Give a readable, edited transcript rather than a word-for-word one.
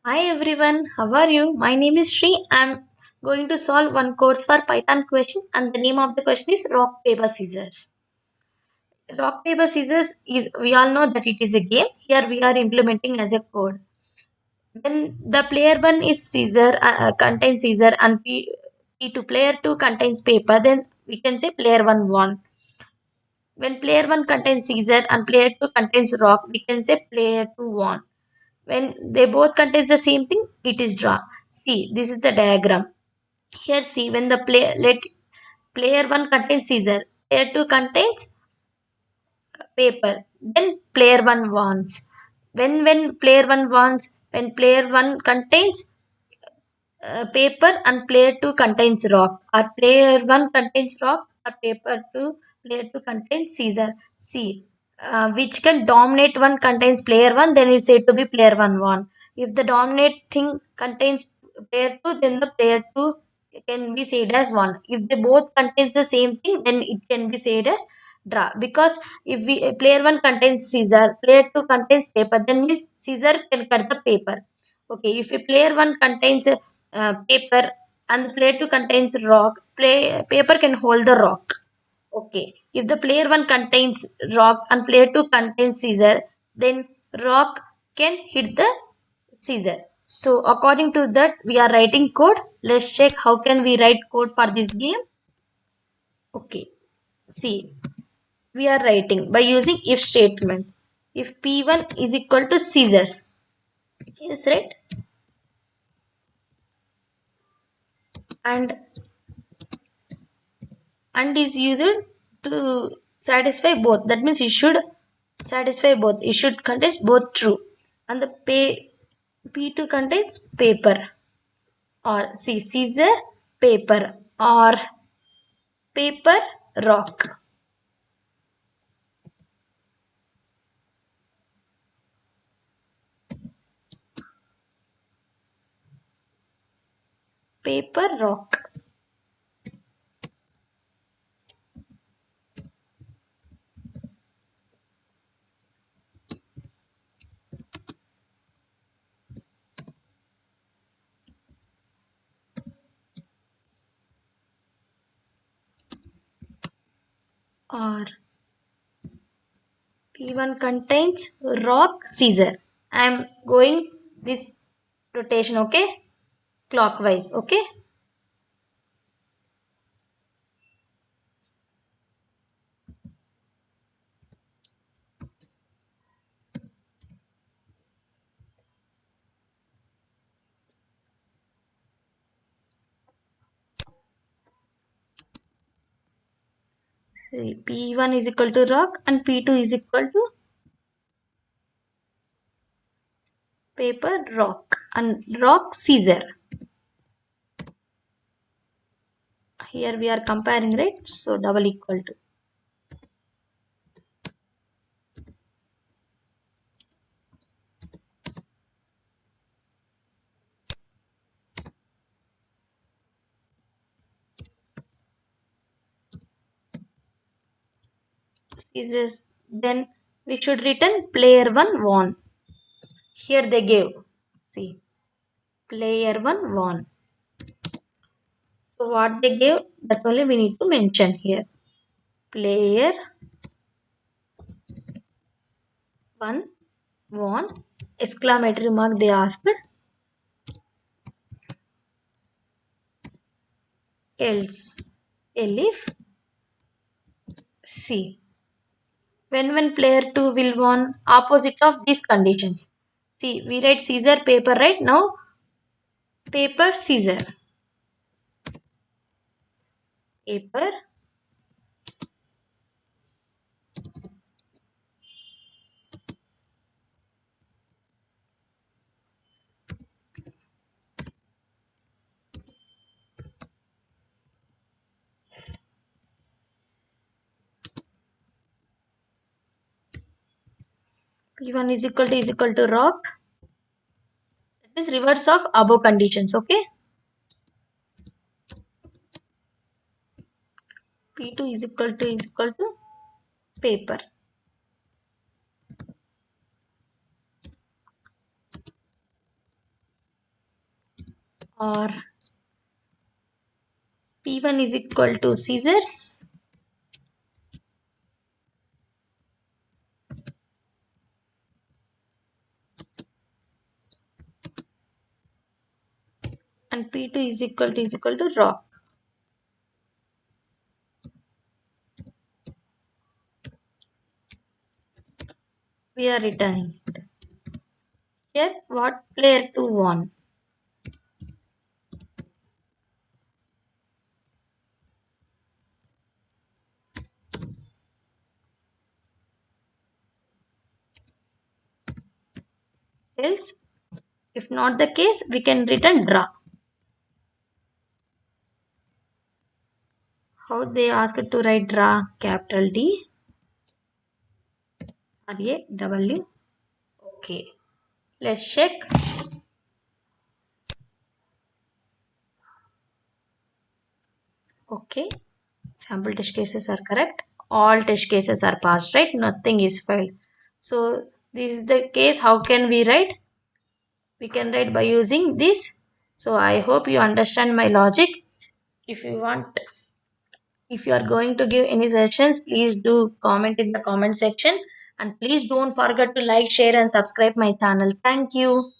Hi everyone, how are you? My name is Sri. I'm going to solve one course for Python question and the name of the question is rock paper scissors. Rock paper scissors is we all know that it is a game. Here we are implementing as a code. When the player 1 is scissor contains scissor and P to player 2 contains paper, then we can say player 1 won. When player 1 contains scissor and player 2 contains rock, we can say player 2 won. When they both contains the same thing, it is draw. See, this is the diagram. Here see, when the player 1 contains scissor, player 2 contains paper, then player 1 wants. When player 1 wants, when player 1 contains paper and player 2 contains rock, or player 1 contains rock or paper 2, player 2 contains scissor. See, which can dominate one contains player 1, then you say to be player 1 won. If the dominate thing contains player 2, then the player 2 can be said as 1. If they both contains the same thing, then it can be said as draw. Because if we player 1 contains scissor, player 2 contains paper, then means scissor can cut the paper. Okay, if a player 1 contains paper and the player 2 contains rock, paper can hold the rock. Okay, if the player 1 contains rock and player 2 contains scissor, then rock can hit the scissor. So according to that, we are writing code. Let's check how can we write code for this game. Okay, see, we are writing by using if statement. If p1 is equal to scissors, yes, right, and is used to satisfy both. That means it should satisfy both. It should contain both true. And the P2 contains paper, or see, scissor paper, or paper rock. Paper rock. Or P1 contains rock scissor. I am going this rotation, okay? Clockwise, okay? See, P1 is equal to rock and P2 is equal to paper rock and rock scissor. Here we are comparing, right? So double equal to. Scissors. Then we should written player 1 won. Here they gave. See, player 1 won. So what they gave, that only we need to mention here. Player 1 won. Exclamatory mark they asked. Else. If C. When player 2 will won, opposite of these conditions. See, we write scissor paper, right? Now paper scissor. Paper. P1 is equal to rock. That is reverse of above conditions, okay? P2 is equal to paper. or P1 is equal to scissors and P2 is equal to rock. We are returning. Here, what player 2 won? Else, if not the case, we can return draw. How they asked to write draw? Capital D, R A W. Okay, let's check. Okay, sample test cases are correct. All test cases are passed, right? Nothing is failed. So, this is the case. How can we write? We can write by using this. So, I hope you understand my logic. If you want, if you are going to give any suggestions, please do comment in the comment section. And please don't forget to like, share, and subscribe my channel. Thank you.